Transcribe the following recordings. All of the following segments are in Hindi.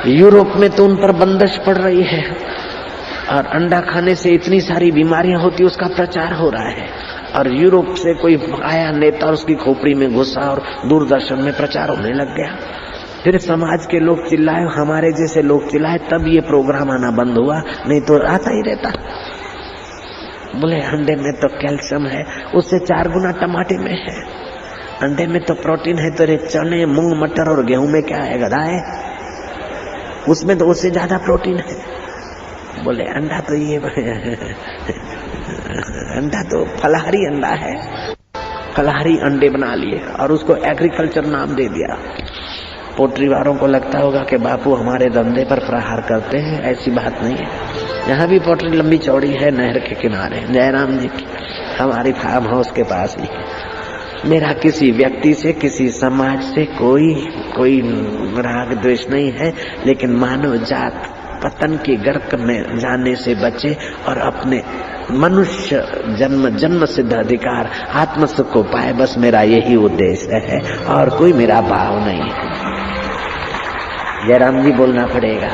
यूरोप में तो उन पर बंदिश पड़ रही है और अंडा खाने से इतनी सारी बीमारियां होती, उसका प्रचार हो रहा है। और यूरोप से कोई आया नेता और उसकी खोपड़ी में घुसा और दूरदर्शन में प्रचार होने लग गया। फिर समाज के लोग चिल्लाए, हमारे जैसे लोग चिल्लाए, तब ये प्रोग्राम आना बंद हुआ, नहीं तो आता ही रहता। बोले अंडे में तो कैल्शियम है, उससे 4 गुना टमाटे में है। अंडे में तो प्रोटीन है, तेरे चने मूंग मटर और गेहूं में क्या है गधा है, उसमें तो उससे ज्यादा प्रोटीन है। बोले अंडा तो ये अंडा तो फलाहारी अंडा है। फलाहारी अंडे बना लिए और उसको एग्रीकल्चर नाम दे दिया। पोल्ट्री वालों को लगता होगा कि बापू हमारे धंधे पर प्रहार करते हैं, ऐसी बात नहीं है। यहाँ भी पोल्ट्री लंबी चौड़ी है, नहर के किनारे, जयराम जी की हमारी फार्म हाउस के पास ही। मेरा किसी व्यक्ति से, किसी समाज से कोई राग द्वेष नहीं है, लेकिन मानव जात पतन के गर्क में जाने से बचे और अपने मनुष्य जन्म सिद्ध अधिकार आत्म सुख को पाए, बस मेरा यही उद्देश्य है और कोई मेरा भाव नहीं है। जयराम जी बोलना पड़ेगा।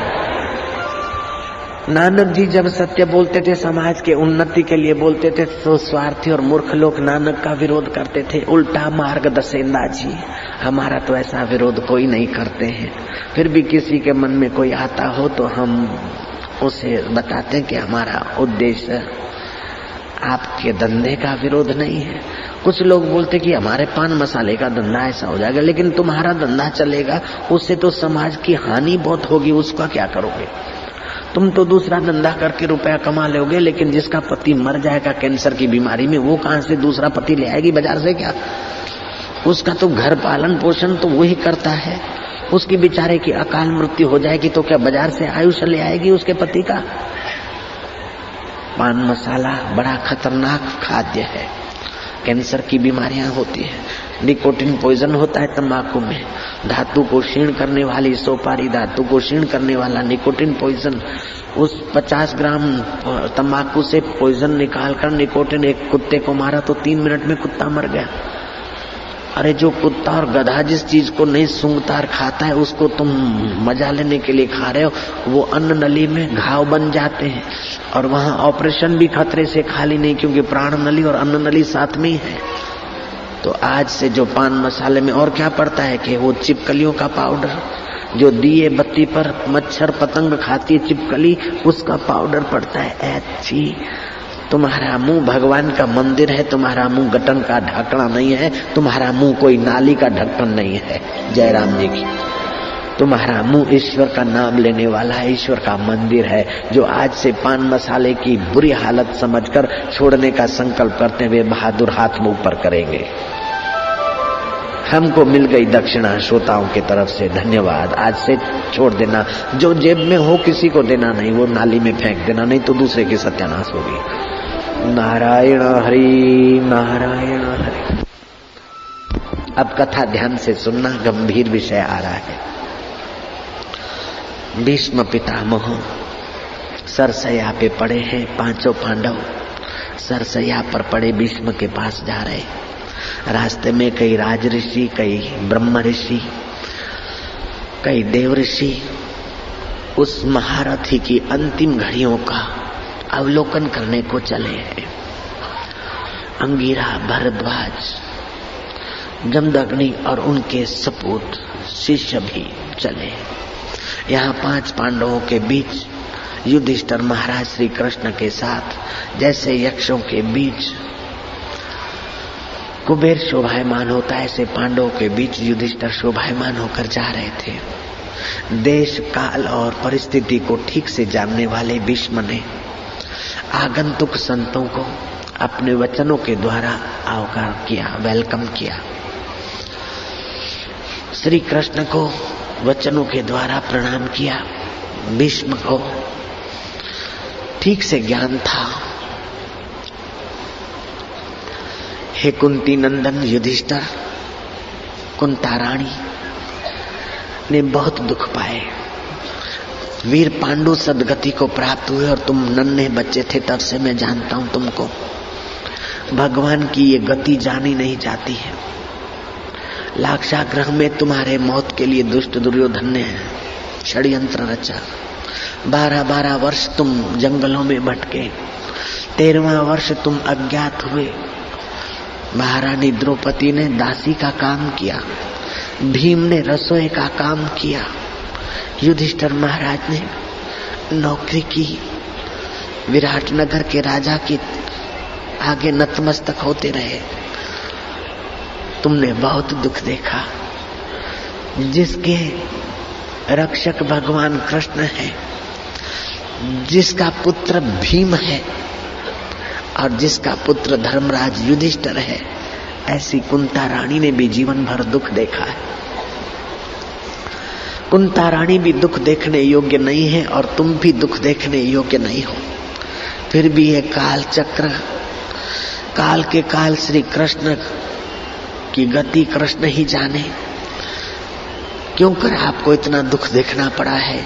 नानक जी जब सत्य बोलते थे, समाज के उन्नति के लिए बोलते थे, तो स्वार्थी और मूर्ख लोग नानक का विरोध करते थे। उल्टा मार्ग दसेंदा जी, हमारा तो ऐसा विरोध कोई नहीं करते हैं। फिर भी किसी के मन में कोई आता हो तो हम उसे बताते हैं कि हमारा उद्देश्य आपके धंधे का विरोध नहीं है। कुछ लोग बोलते कि हमारे पान मसाले का धंधा ऐसा हो जाएगा, लेकिन तुम्हारा धंधा चलेगा, उससे तो समाज की हानि बहुत होगी, उसका क्या करोगे? तुम तो दूसरा धंधा करके रुपया कमा लोगे, लेकिन जिसका पति मर जाएगा कैंसर की बीमारी में, वो कहां से दूसरा पति ले आएगी बाजार से? क्या उसका तो घर पालन पोषण तो वही करता है। उसकी बेचारे की अकाल मृत्यु हो जाएगी तो क्या बाजार से आयुष्य ले आएगी उसके पति का? पान मसाला बड़ा खतरनाक खाद्य है, कैंसर की बीमारियां होती है। निकोटिन पॉइजन होता है तंबाकू में, धातु को क्षीण करने वाली सोपारी, धातु को क्षीण करने वाला निकोटिन पॉइजन। उस 50 ग्राम तंबाकू से पॉइजन निकालकर निकोटिन एक कुत्ते को मारा तो 3 मिनट में कुत्ता मर गया। अरे जो कुत्ता और गधा जिस चीज को नहीं सूंघता और खाता है, उसको तुम मजा लेने के लिए खा रहे हो, वो अन्न नली में घाव बन जाते हैं और वहां ऑपरेशन भी खतरे से खाली नहीं, क्योंकि प्राण नली और अन्न नली साथ में ही है। तो आज से जो पान मसाले में और क्या पड़ता है कि वो चिपकलियों का पाउडर, जो दिए बत्ती पर मच्छर पतंग खाती है चिपकली, उसका पाउडर पड़ता है। ऐसी तुम्हारा मुंह भगवान का मंदिर है, तुम्हारा मुंह गटन का ढकना नहीं है, तुम्हारा मुंह कोई नाली का ढक्कन नहीं है। जयराम जी की तुम्हारा मुंह ईश्वर का नाम लेने वाला है, ईश्वर का मंदिर है। जो आज से पान मसाले की बुरी हालत समझकर छोड़ने का संकल्प करते हुए बहादुर हाथ मुंह पर करेंगे। हमको मिल गई दक्षिणा श्रोताओं की तरफ से, धन्यवाद। आज से छोड़ देना, जो जेब में हो किसी को देना नहीं, वो नाली में फेंक देना, नहीं तो दूसरे की सत्यानाश होगी। नारायण हरि नारायण हरि। अब कथा ध्यान से सुनना, गंभीर विषय आ रहा है। भीष्म पितामह सरसैया पे पड़े हैं, 5 पांडव सरसैया पर पड़े भीष्म के पास जा रहे। रास्ते में कई राज ऋषि, कई ब्रह्म ऋषि, कई देव ऋषि उस महारथी की अंतिम घड़ियों का अवलोकन करने को चले हैं। अंगिरा, भरद्वाज, जमदग्नि और उनके सपूत शिष्य भी चले। यहाँ 5 पांडवों के बीच युधिष्ठिर महाराज श्री कृष्ण के साथ, जैसे यक्षों के बीच कुबेर शोभायमान होता है, ऐसे पांडवों के बीच युधिष्ठिर शोभायमान होकर जा रहे थे। देश काल और परिस्थिति को ठीक से जानने वाले भीष्म ने आगंतुक संतों को अपने वचनों के द्वारा आवकार किया, वेलकम किया। श्री कृष्ण को वचनों के द्वारा प्रणाम किया। भीष्म को ठीक से ज्ञान था। हे कुंती नंदन युधिष्ठिर, कुंता रानी ने बहुत दुख पाए। वीर पांडु सदगति को प्राप्त हुए और तुम नन्हे बच्चे थे, तब से मैं जानता हूं तुमको। भगवान की ये गति जानी नहीं जाती है। लाक्षागृह में तुम्हारे मौत के लिए दुष्ट दुर्योधन ने षड्यंत्र रचा। 12-12 वर्ष तुम जंगलों में भटके, 13वां वर्ष तुम अज्ञात हुए। महारानी द्रौपदी ने दासी का काम किया, भीम ने रसोई का काम किया, युधिष्ठिर महाराज ने नौकरी की, विराटनगर के राजा के आगे नतमस्तक होते रहे। तुमने बहुत दुख देखा। जिसके रक्षक भगवान कृष्ण है, जिसका पुत्र भीम है और जिसका पुत्र धर्मराज युधिष्ठिर है, ऐसी कुंता रानी ने भी जीवन भर दुख देखा है। कुंता रानी भी दुख देखने योग्य नहीं है और तुम भी दुख देखने योग्य नहीं हो। फिर भी ये काल चक्र, काल के काल श्री कृष्ण की गति कृष्ण ही जाने, क्यों कर आपको इतना दुख देखना पड़ा है।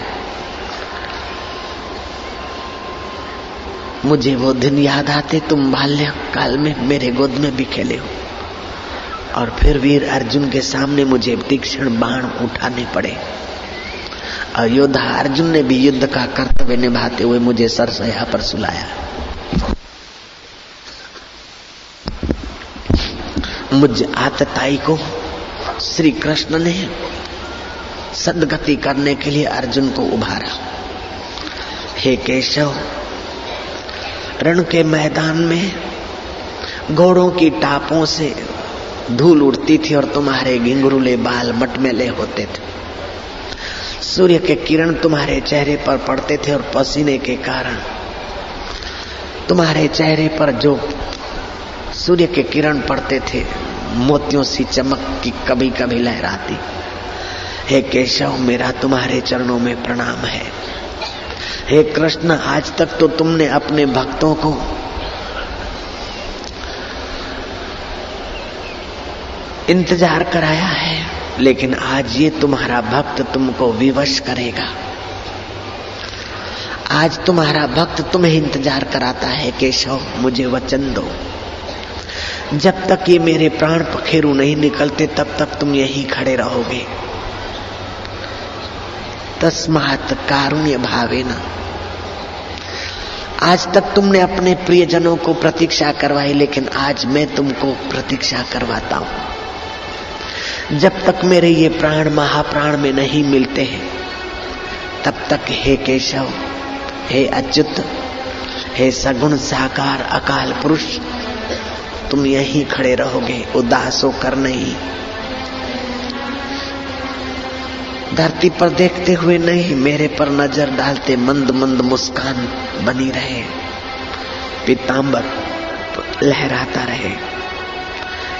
मुझे वो दिन याद आते, तुम बाल्य काल में मेरे गोद में भी खेले हो और फिर वीर अर्जुन के सामने मुझे तीक्ष्ण बाण उठाने पड़े और योद्धा अर्जुन ने भी युद्ध का कर्तव्य निभाते हुए मुझे सरसैया पर सुलाया। मुझ आतताई को श्री कृष्ण ने सद्गति करने के लिए अर्जुन को उभारा। हे केशव, रण के मैदान में घोड़ों की टापों से धूल उड़ती थी और तुम्हारे घिंगरूले बाल मटमैले होते थे। सूर्य के किरण तुम्हारे चेहरे पर पड़ते थे और पसीने के कारण तुम्हारे चेहरे पर जो सूर्य के किरण पड़ते थे, मोतियों सी चमक की कभी कभी लहराती। हे केशव, मेरा तुम्हारे चरणों में प्रणाम है। हे कृष्ण, आज तक तो तुमने अपने भक्तों को इंतजार कराया है, लेकिन आज ये तुम्हारा भक्त तुमको विवश करेगा। आज तुम्हारा भक्त तुम्हें इंतजार कराता है। केशव, मुझे वचन दो, जब तक ये मेरे प्राण पखेरु नहीं निकलते तब तक तुम यहीं खड़े रहोगे। तस्मात् कारुण्य भावेन। आज तक तुमने अपने प्रियजनों को प्रतीक्षा करवाई, लेकिन आज मैं तुमको प्रतीक्षा करवाता हूं। जब तक मेरे ये प्राण महाप्राण में नहीं मिलते हैं, तब तक हे केशव, हे अच्युत, हे सगुण साकार अकाल पुरुष, तुम यहीं खड़े रहोगे, उदास होकर नहीं। धरती पर देखते हुए नहीं, मेरे पर नजर डालते मंद मंद मुस्कान बनी रहे, पीतांबर लहराता रहे।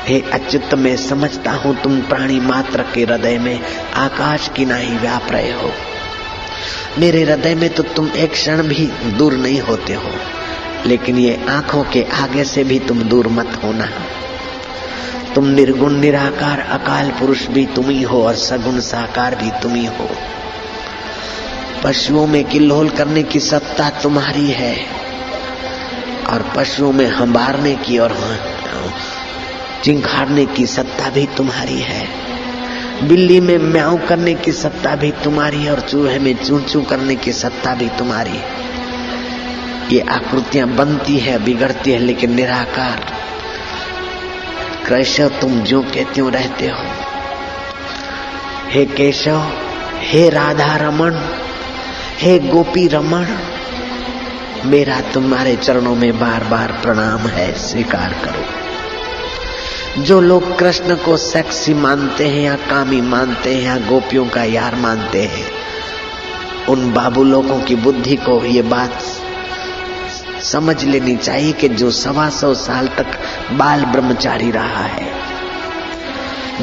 हे अच्युत, मैं समझता हूं तुम प्राणी मात्र के हृदय में आकाश की नाई व्याप रहे हो। मेरे हृदय में तो तुम एक क्षण भी दूर नहीं होते हो, लेकिन ये आंखों के आगे से भी तुम दूर मत होना। तुम निर्गुण निराकार अकाल पुरुष भी तुम ही हो और सगुण साकार भी तुम ही हो। पशुओं में किल्लोल करने की सत्ता तुम्हारी है और पशुओं में हंबारने की और चिंखाड़ने की सत्ता भी तुम्हारी है। बिल्ली में म्याऊं करने की सत्ता भी तुम्हारी है और चूहे में चूं चूं करने की सत्ता भी तुम्हारी है। ये आकृतियां बनती है, बिगड़ती है, लेकिन निराकार केशव तुम जो के त्यों रहते हो। हे केशव, हे राधा रमण, हे गोपी रमण, मेरा तुम्हारे चरणों में बार बार प्रणाम है, स्वीकार करो। जो लोग कृष्ण को सेक्सी मानते हैं या कामी मानते हैं या गोपियों का यार मानते हैं, उन बाबू लोगों की बुद्धि को ये बात समझ लेनी चाहिए कि जो 125 साल तक बाल ब्रह्मचारी रहा है,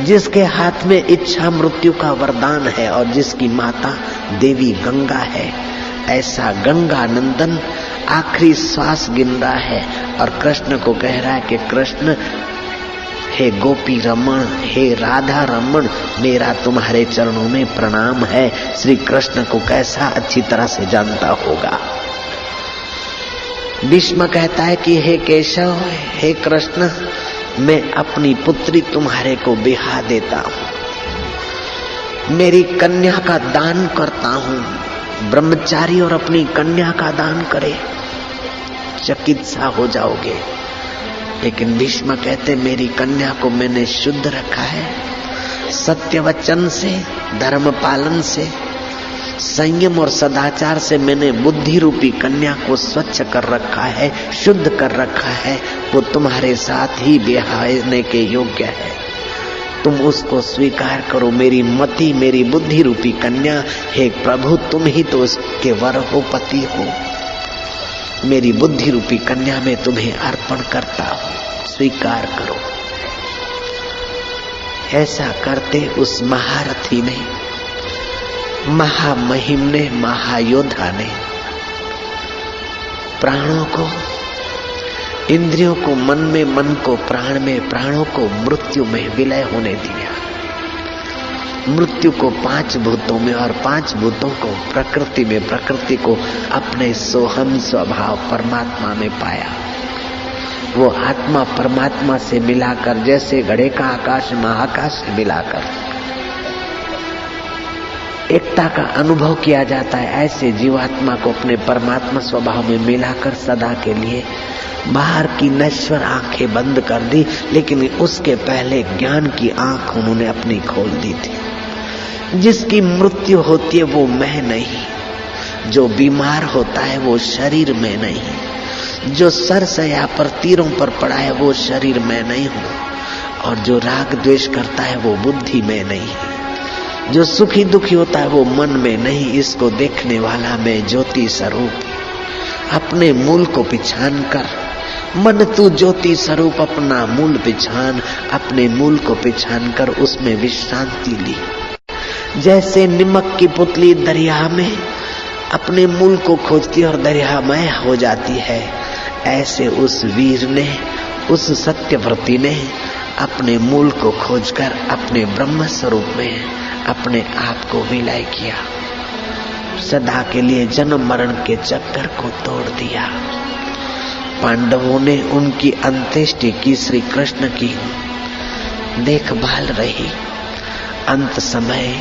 जिसके हाथ में इच्छा मृत्यु का वरदान है और जिसकी माता देवी गंगा है, ऐसा गंगा नंदन आखिरी श्वास गिन रहा है और कृष्ण को कह रहा है कि कृष्ण, हे गोपी रमण, हे राधा रमण, मेरा तुम्हारे चरणों में प्रणाम है। श्री कृष्ण को कैसा अच्छी तरह से जानता होगा। भीष्म कहता है कि हे केशव, हे कृष्ण, मैं अपनी पुत्री तुम्हारे को बिहा देता हूँ। मेरी कन्या का दान करता हूँ। ब्रह्मचारी और अपनी कन्या का दान करे, चकित सा हो जाओगे। लेकिन भीष्म कहते मेरी कन्या को मैंने शुद्ध रखा है, सत्य वचन से, धर्म पालन से, संयम और सदाचार से मैंने बुद्धि रूपी कन्या को स्वच्छ कर रखा है, शुद्ध कर रखा है। वो तुम्हारे साथ ही ब्याहने के योग्य है, तुम उसको स्वीकार करो। मेरी मति, मेरी बुद्धि रूपी कन्या, हे प्रभु तुम ही तो उसके वर हो, पति हो। मेरी बुद्धि रूपी कन्या में तुम्हें अर्पण करता हूँ, स्वीकार करो। ऐसा करते उस महारथी ने, महामहिम ने, महायोद्धा ने प्राणों को, इंद्रियों को मन में, मन को प्राण में, प्राणों को मृत्यु में विलय होने दिया। मृत्यु को 5 भूतों में और 5 भूतों को प्रकृति में, प्रकृति को अपने सोहम स्वभाव परमात्मा में पाया। वो आत्मा परमात्मा से मिलाकर, जैसे घड़े का आकाश महाकाश से मिलाकर एकता का अनुभव किया जाता है, ऐसे जीवात्मा को अपने परमात्मा स्वभाव में मिलाकर सदा के लिए बाहर की नश्वर आंखें बंद कर दी। लेकिन उसके पहले ज्ञान की आंख उन्होंने अपनी खोल दी थी। जिसकी मृत्यु होती है वो मैं नहीं, जो बीमार होता है वो शरीर में नहीं, जो सरसया पर तीरों पर पड़ा है वो शरीर में नहीं हूँ, और जो राग द्वेष करता है वो बुद्धि में नहीं, जो सुखी दुखी होता है वो मन में नहीं। इसको देखने वाला मैं ज्योति स्वरूप, अपने मूल को पहचान कर, मन तू ज्योति स्वरूप अपना मूल पहचान, अपने मूल को पहचान कर उसमें विश्रांति ली। जैसे निमक की पुतली दरिया में अपने मूल को खोजती और दरियामय हो जाती है, ऐसे उस वीर ने, उस सत्यव्रती ने अपने मूल को खोजकर अपने ब्रह्म स्वरूप में अपने आप को विलय किया। सदा के लिए जन्म मरण के चक्कर को तोड़ दिया। पांडवों ने उनकी अंत्येष्टि की, श्री कृष्ण की देखभाल रही। अंत समय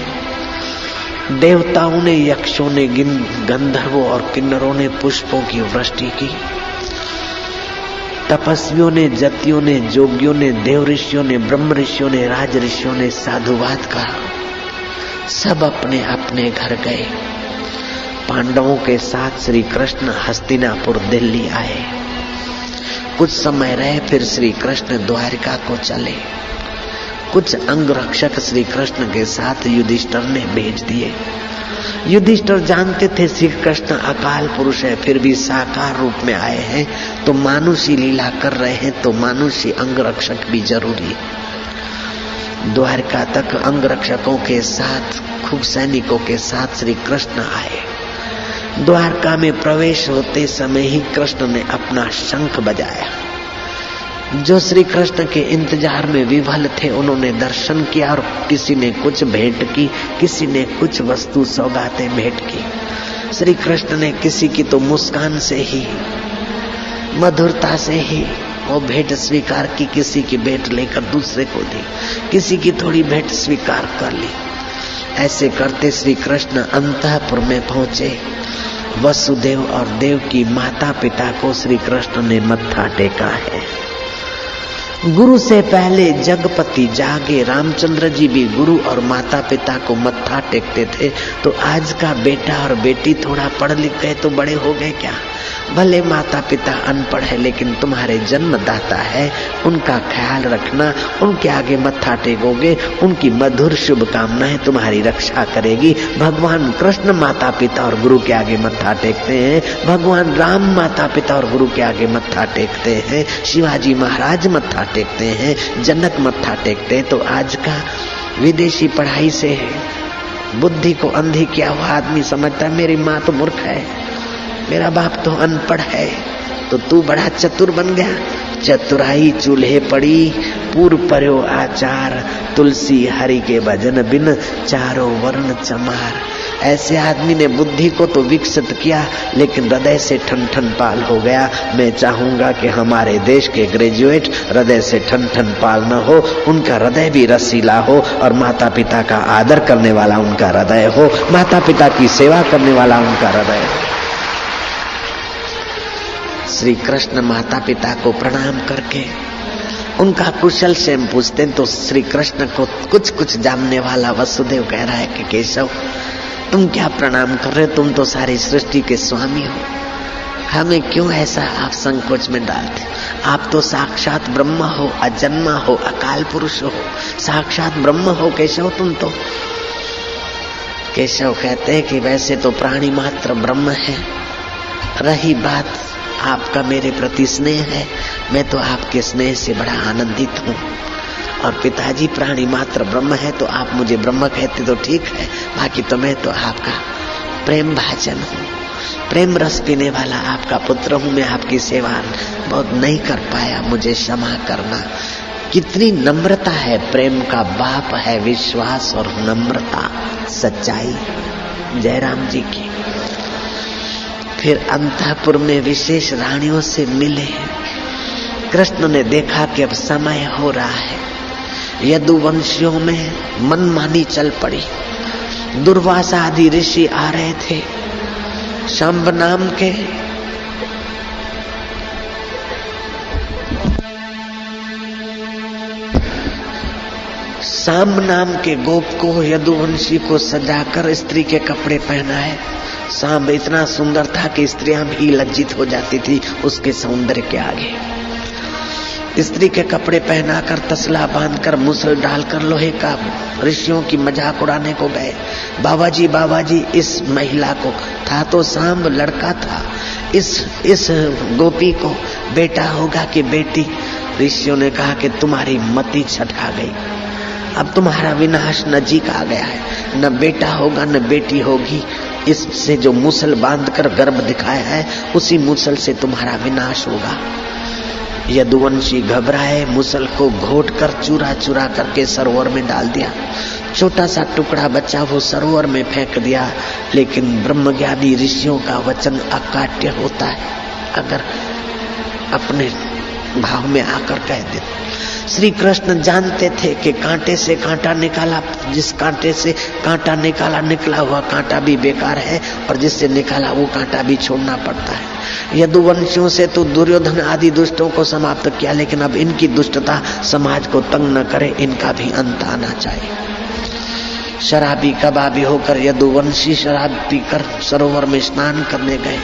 देवताओं ने, यक्षों ने, गंधर्वों और किन्नरों ने पुष्पों की वृष्टि की। तपस्वियों ने, जतियों ने, जोगियों ने, देव ऋषियों ने, ब्रह्म ऋषियों ने, राज ऋषियों ने साधुवाद कहा। सब अपने अपने घर गए। पांडवों के साथ श्री कृष्ण हस्तिनापुर दिल्ली आए। कुछ समय रहे, फिर श्री कृष्ण द्वारिका को चले। कुछ अंगरक्षक श्री कृष्ण के साथ युधिष्ठिर ने भेज दिए। युधिष्ठिर जानते थे श्री कृष्ण अकाल पुरुष है, फिर भी साकार रूप में आए हैं तो मानुषी लीला कर रहे हैं, तो मानुषी अंगरक्षक भी जरूरी है। द्वारका तक अंगरक्षकों के साथ, खूब सैनिकों के साथ श्री कृष्ण आए। द्वारका में प्रवेश होते समय ही कृष्ण ने अपना शंख बजाया। जो श्री कृष्ण के इंतजार में विवल थे उन्होंने दर्शन किया, और किसी ने कुछ भेंट की, किसी ने कुछ वस्तु सौगातें भेंट की। श्री कृष्ण ने किसी की तो मुस्कान से ही, मधुरता से ही वो भेंट स्वीकार की, किसी की भेंट लेकर दूसरे को दी, किसी की थोड़ी भेंट स्वीकार कर ली। ऐसे करते श्री कृष्ण अंतःपुर में पहुंचे। वसुदेव और देव की माता पिता को श्री कृष्ण ने मत्था टेका है। गुरु से पहले जगपति जागे, रामचंद्र जी भी गुरु और माता पिता को मत्था टेकते थे। तो आज का बेटा और बेटी थोड़ा पढ़ लिख गए तो बड़े हो गए क्या? भले माता पिता अनपढ़ है लेकिन तुम्हारे जन्मदाता है, उनका ख्याल रखना। उनके आगे मत्था टेकोगे, उनकी मधुर शुभकामनाएं तुम्हारी रक्षा करेगी। भगवान कृष्ण माता पिता और गुरु के आगे मत्था टेकते हैं, भगवान राम माता पिता और गुरु के आगे मत्था टेकते हैं, शिवाजी महाराज मत्था टेकते हैं, जनक मत्था टेकते हैं। तो आज का विदेशी पढ़ाई से बुद्धि को अंधी किया हुआ आदमी समझता है मेरी माँ तो मूर्ख है, मेरा बाप तो अनपढ़ है, तो तू बड़ा चतुर बन गया। चतुराई चूल्हे पड़ी, पूर्व पर्यो आचार, तुलसी हरि के भजन बिन चारों वर्ण चमार। ऐसे आदमी ने बुद्धि को तो विकसित किया लेकिन हृदय से ठन ठन पाल हो गया। मैं चाहूंगा कि हमारे देश के ग्रेजुएट हृदय से ठन ठन पाल न हो, उनका हृदय भी रसीला हो और माता पिता का आदर करने वाला उनका हृदय हो, माता पिता की सेवा करने वाला उनका हृदय हो। श्री कृष्ण माता पिता को प्रणाम करके उनका कुशल क्षेम पूछते तो श्री कृष्ण को कुछ कुछ जानने वाला वसुदेव कह रहा है कि केशव तुम क्या प्रणाम कर रहे हो, तुम तो सारी सृष्टि के स्वामी हो, हमें क्यों ऐसा आप संकोच में डालते? आप तो साक्षात ब्रह्म हो, अजन्मा हो, अकाल पुरुष हो, साक्षात ब्रह्म हो केशव तुम तो। केशव कहते हैं कि वैसे तो प्राणी मात्र ब्रह्म है, रही बात आपका मेरे प्रति स्नेह है, मैं तो आपके स्नेह से बड़ा आनंदित हूँ। और पिताजी प्राणी मात्र ब्रह्म है तो आप मुझे ब्रह्म कहते तो ठीक है, बाकी तो मैं तो आपका प्रेम भाजन हूँ, प्रेम रस पीने वाला आपका पुत्र हूँ। मैं आपकी सेवा बहुत नहीं कर पाया, मुझे क्षमा करना। कितनी नम्रता है, प्रेम का बाप है विश्वास और नम्रता, सच्चाई जयराम जी की। फिर अंतःपुर में विशेष रानियों से मिले। कृष्ण ने देखा कि अब समय हो रहा है, यदुवंशियों में मनमानी चल पड़ी। दुर्वासा आदि ऋषि आ रहे थे, शंभ नाम के सांब नाम के गोप को यदुवंशी को सजाकर स्त्री के कपड़े पहनाए। सांब इतना सुंदर था कि स्त्रियां भी लज्जित हो जाती थी उसके सौंदर्य के आगे। स्त्री के कपड़े पहनाकर तसला बांधकर मुसल डालकर लोहे का ऋषियों की मजाक उड़ाने को गए। बाबा जी इस महिला को, था तो सांब लड़का था, इस गोपी को बेटा होगा कि बेटी? ऋषियों ने कहा कि तुम्हारी मति छटा गई, अब तुम्हारा विनाश नजीक आ गया है, न बेटा होगा न बेटी होगी। इससे जो मुसल बांधकर गर्भ दिखाया है उसी मुसल से तुम्हारा विनाश होगा। यदुवंशी घबराए, मुसल को घोट कर चूरा चूरा करके सरोवर में डाल दिया। छोटा सा टुकड़ा बचा वो सरोवर में फेंक दिया। लेकिन ब्रह्मज्ञानी ऋषियों का वचन अकाट्य होता है, अगर अपने भाव में आकर कह दे। श्री कृष्ण जानते थे कि कांटे से कांटा निकाला, जिस कांटे से कांटा निकला हुआ कांटा भी बेकार है और जिससे निकाला वो कांटा भी छोड़ना पड़ता है। यदुवंशियों से तो दुर्योधन आदि दुष्टों को समाप्त किया, लेकिन अब इनकी दुष्टता समाज को तंग न करे, इनका भी अंत आना चाहिए। शराबी कबाबी होकर यदुवंशी शराब पीकर सरोवर में स्नान करने गए।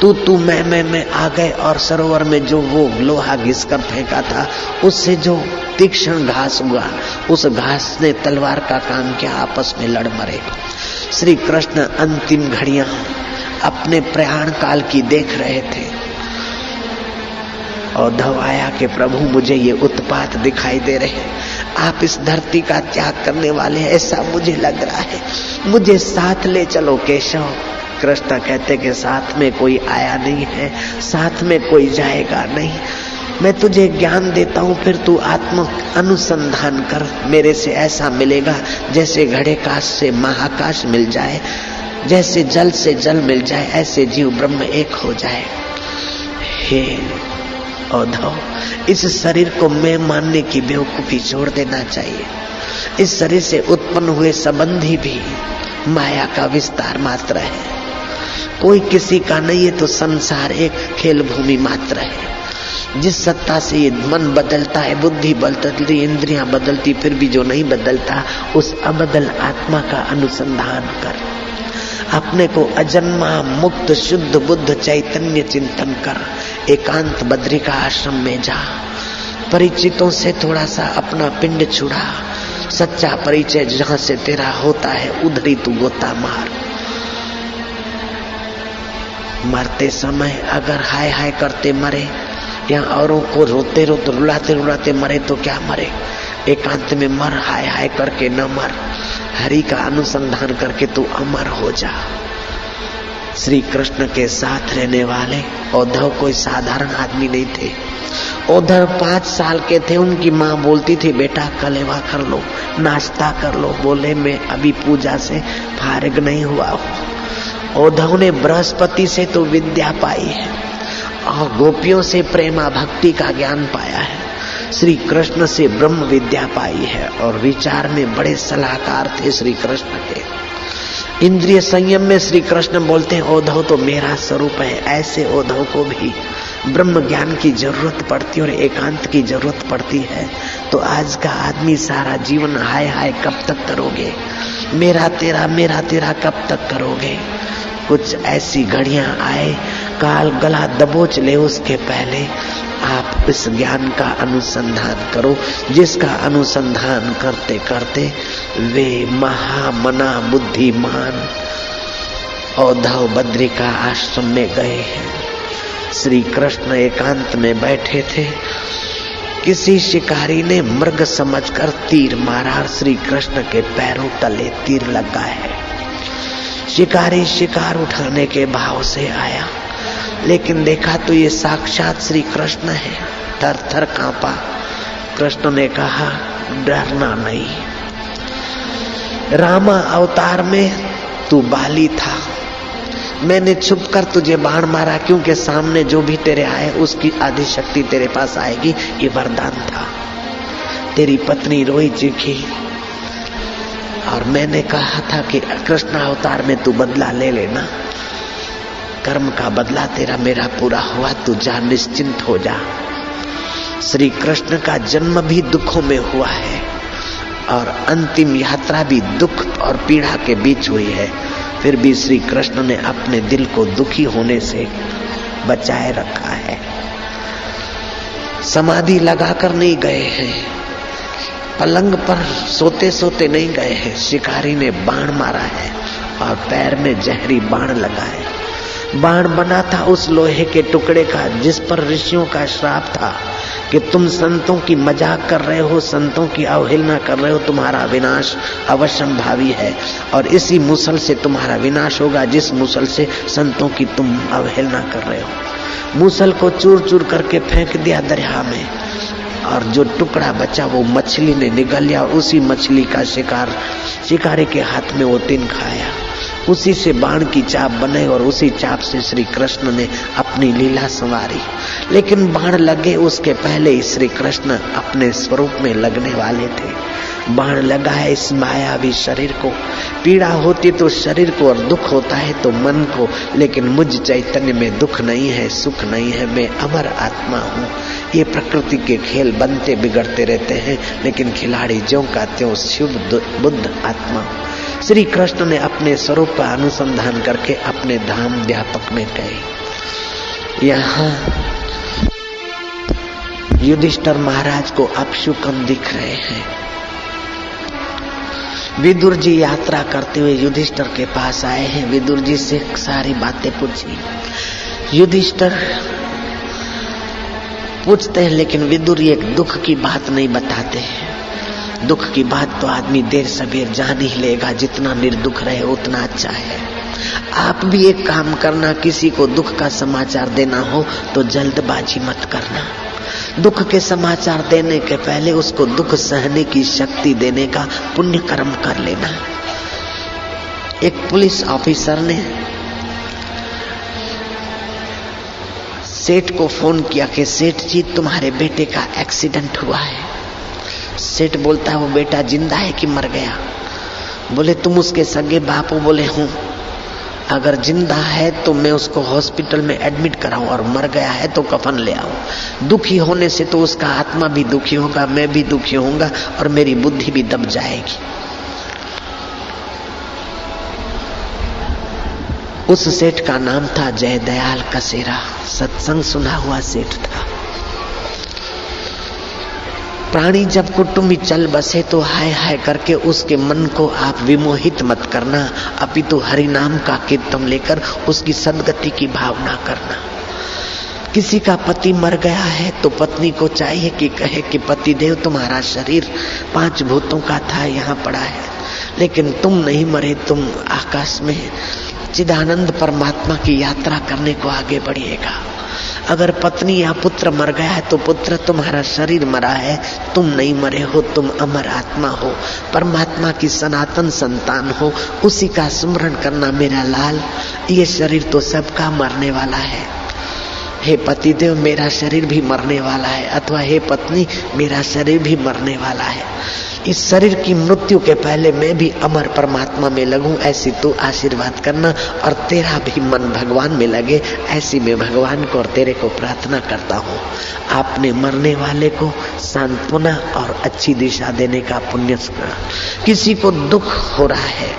तू मैं आ गए और सरोवर में जो वो लोहा घिसकर फेंका था उससे जो तीक्ष्ण घास हुआ, उस घास ने तलवार का काम किया, आपस में लड़ मरे। श्री कृष्ण अंतिम घड़ियां अपने प्रयाण काल की देख रहे थे और धवाया के प्रभु मुझे ये उत्पात दिखाई दे रहे, आप इस धरती का त्याग करने वाले, ऐसा मुझे लग रहा है, मुझे साथ ले चलो केशव। कृष्ण कहते कि साथ में कोई आया नहीं है, साथ में कोई जाएगा नहीं, मैं तुझे ज्ञान देता हूँ, फिर तू आत्म अनुसंधान कर, मेरे से ऐसा मिलेगा जैसे घड़े काश से महाकाश मिल जाए, जैसे जल से जल मिल जाए, ऐसे जीव ब्रह्म एक हो जाए। हे उद्धव, इस शरीर को मैं मानने की बेवकूफी छोड़ देना चाहिए। इस शरीर से उत्पन्न हुए संबंधी भी माया का विस्तार मात्र है, कोई किसी का नहीं है, तो संसार एक खेल भूमि मात्र है। जिस सत्ता से ये मन बदलता है, बुद्धि बदलती, इंद्रियां बदलती, फिर भी जो नहीं बदलता, उस अबदल आत्मा का अनुसंधान कर, अपने को अजन्मा मुक्त शुद्ध बुद्ध चैतन्य चिंतन कर, एकांत बद्रिका आश्रम में जा, परिचितों से थोड़ा सा अपना पिंड छुड़ा, सच्चा परिचय जहां से तेरा होता है उधर ही तू गोता मार। मरते समय अगर हाय हाय करते मरे या औरों को रोते रोते रुलाते रुलाते मरे तो क्या मरे, एकांत में मर, हाय हाय करके न मर, हरि का अनुसंधान करके तू अमर हो जा। श्री कृष्ण के साथ रहने वाले उद्धव कोई साधारण आदमी नहीं थे। उद्धव 5 साल के थे, उनकी माँ बोलती थी बेटा कलेवा कर लो, नाश्ता कर लो। बोले मैं अभी पूजा से फारिग नहीं हुआ हूँ। उद्धव ने बृहस्पति से तो विद्या पाई है और गोपियों से प्रेमा भक्ति का ज्ञान पाया है, श्री कृष्ण से ब्रह्म विद्या पाई है और विचार में बड़े सलाहकार थे श्री कृष्ण के। इंद्रिय संयम में श्री कृष्ण बोलते हैं उद्धव तो मेरा स्वरूप है। ऐसे उद्धव को भी ब्रह्म ज्ञान की जरूरत पड़ती है और एकांत की जरूरत पड़ती है। तो आज का आदमी सारा जीवन हाय हाय कब तक करोगे, मेरा तेरा कब तक करोगे। कुछ ऐसी घड़ियां आए काल गला दबोच ले, उसके पहले आप इस ज्ञान का अनुसंधान करो, जिसका अनुसंधान करते करते वे महामना बुद्धिमान उद्धव बद्रिका आश्रम में गए हैं। श्री कृष्ण एकांत में बैठे थे। किसी शिकारी ने मृग समझकर तीर मारा और श्री कृष्ण के पैरों तले तीर लगा है। शिकारी शिकार उठाने के भाव से आया, लेकिन देखा तो ये साक्षात श्री कृष्ण है। थर थर कांपा। कृष्ण ने कहा डरना नहीं, रामा अवतार में तू बाली था, मैंने छुपकर तुझे बाण मारा क्योंकि सामने जो भी तेरे आए उसकी आधी शक्ति तेरे पास आएगी, ये वरदान था। तेरी पत्नी रोई चीखी और मैंने कहा था कि कृष्ण अवतार में तू बदला ले लेना, कर्म का बदला तेरा मेरा पूरा हुआ, तू जा निश्चिंत हो जा। श्री कृष्ण का जन्म भी दुखों में हुआ है और अंतिम यात्रा भी दुख और पीड़ा के बीच हुई है, फिर भी श्री कृष्ण ने अपने दिल को दुखी होने से बचाए रखा है। समाधि लगाकर नहीं गए हैं, पलंग पर सोते सोते नहीं गए हैं। शिकारी ने बाण मारा है और पैर में जहरी बाण लगा है। बाण बना था उस लोहे के टुकड़े का जिस पर ऋषियों का श्राप था कि तुम संतों की मजाक कर रहे हो, संतों की अवहेलना कर रहे हो, तुम्हारा विनाश अवश्यंभावी है और इसी मुसल से तुम्हारा विनाश होगा जिस मुसल से संतों की तुम अवहेलना कर रहे हो। मुसल को चूर चूर करके फेंक दिया दरिया में और जो टुकड़ा बचा वो मछली ने निगल लिया और उसी मछली का शिकारी के हाथ में वो तिन खाया। उसी से बाण की चाप बने और उसी चाप से श्री कृष्ण ने अपनी लीला संवारी। लेकिन बाण लगे उसके पहले ही श्री कृष्ण अपने स्वरूप में लगने वाले थे। बाण लगा है इस मायावी शरीर को, पीड़ा होती तो शरीर को और दुख होता है तो मन को, लेकिन मुझ चैतन्य में दुख नहीं है, सुख नहीं है, मैं अमर आत्मा हूँ। ये प्रकृति के खेल बनते बिगड़ते रहते हैं, लेकिन खिलाड़ी ज्यों का त्यों शुद्ध बुद्ध आत्मा। श्री कृष्ण ने अपने स्वरूप का अनुसंधान करके अपने धाम व्यापक में गए। यहाँ युधिष्ठिर महाराज को अपशुकन दिख रहे हैं। विदुर जी यात्रा करते हुए युधिष्ठिर के पास आए हैं। विदुर जी से सारी बातें पूछी। युधिष्ठिर पूछते हैं लेकिन विदुर एक दुख की बात नहीं बताते हैं। दुख की बात तो आदमी देर सवेर जान ही लेगा, जितना निर्दुख रहे उतना अच्छा है। आप भी एक काम करना, किसी को दुख का समाचार देना हो तो जल्दबाजी मत करना। दुख के समाचार देने के पहले उसको दुख सहने की शक्ति देने का पुण्य कर्म कर लेना। एक पुलिस ऑफिसर ने सेठ को फोन किया कि सेठ जी तुम्हारे बेटे का एक्सीडेंट हुआ है। सेठ बोलता है वो बेटा जिंदा है कि मर गया? बोले तुम उसके सगे बापू? बोले हूँ। अगर जिंदा है तो मैं उसको हॉस्पिटल में एडमिट कराऊं और मर गया है तो कफन ले आऊं। दुखी होने से तो उसका आत्मा भी दुखी होगा, मैं भी दुखी होऊंगा और मेरी बुद्धि भी दब जाएगी। उस सेठ का नाम था जयदयाल कसेरा, सत्संग सुना हुआ सेठ था। प्राणी जब कुटुंबी चल बसे तो हाय हाय करके उसके मन को आप विमोहित मत करना, अपितु हरि नाम का कीर्तन लेकर उसकी सद्गति की भावना करना। किसी का पति मर गया है तो पत्नी को चाहिए कि कहे कि पति देव तुम्हारा शरीर 5 भूतों का था, यहाँ पड़ा है, लेकिन तुम नहीं मरे, तुम आकाश में चिदानंद परमात्मा की यात्रा करने को आगे बढ़िएगा। अगर पत्नी या पुत्र मर गया है तो पुत्र, तुम्हारा शरीर मरा है, तुम नहीं मरे हो, तुम अमर आत्मा हो, परमात्मा की सनातन संतान हो। उसी का स्मरण करना मेरा लाल। ये शरीर तो सबका मरने वाला है। हे पतिदेव, मेरा शरीर भी मरने वाला है, अथवा हे पत्नी, मेरा शरीर भी मरने वाला है। इस शरीर की मृत्यु के पहले मैं भी अमर परमात्मा में लगूं, ऐसी तू आशीर्वाद करना। और तेरा भी मन भगवान में लगे, ऐसी मैं भगवान को और तेरे को प्रार्थना करता हूँ। आपने मरने वाले को सांत्वना और अच्छी दिशा देने का पुण्य। किसी को दुख हो रहा है,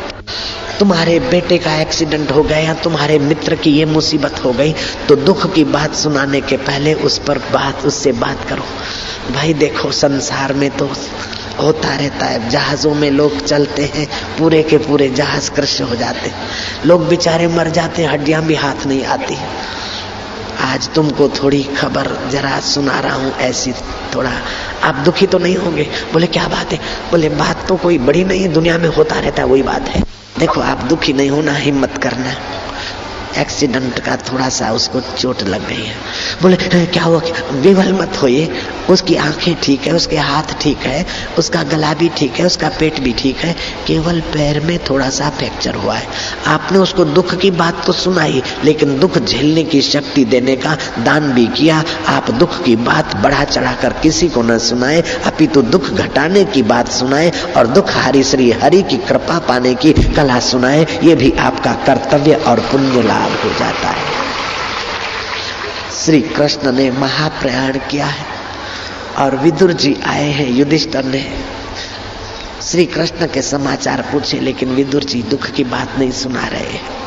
तुम्हारे बेटे का एक्सीडेंट हो गया या तुम्हारे मित्र की ये मुसीबत हो गई, तो दुख की बात सुनाने के पहले उससे बात करो। भाई देखो, संसार में तो होता रहता है, जहाजों में लोग चलते हैं, पूरे के पूरे जहाज क्रश हो जाते हैं, लोग बेचारे मर जाते हैं, हड्डियां भी हाथ नहीं आती। आज तुमको थोड़ी खबर जरा सुना रहा हूँ ऐसी, थोड़ा आप दुखी तो नहीं होंगे। बोले क्या बात है? बोले बात तो कोई बड़ी नहीं है, दुनिया में होता रहता है, वही बात है। देखो, आप दुखी नहीं होना, हिम्मत करना। एक्सीडेंट का थोड़ा सा उसको चोट लग गई है। बोले क्या हुआ? विवल मत होइए, उसकी आंखें ठीक है, उसके हाथ ठीक है, उसका गला भी ठीक है, उसका पेट भी ठीक है, केवल पैर में थोड़ा सा फ्रैक्चर हुआ है। आपने उसको दुख की बात तो सुनाई, लेकिन दुख झेलने की शक्ति देने का दान भी किया। आप दुख की बात बढ़ा चढ़ाकर किसी को न सुनाए, अपितु दुख घटाने की बात सुनाए और दुख हारी श्री हरि की कृपा पाने की कला सुनाए। ये भी आपका कर्तव्य और पुण्य लाभ हो जाता है। श्री कृष्ण ने महाप्रयाण किया है और विदुर जी आए हैं। युधिष्ठिर ने श्री कृष्ण के समाचार पूछे, लेकिन विदुर जी दुख की बात नहीं सुना रहे हैं।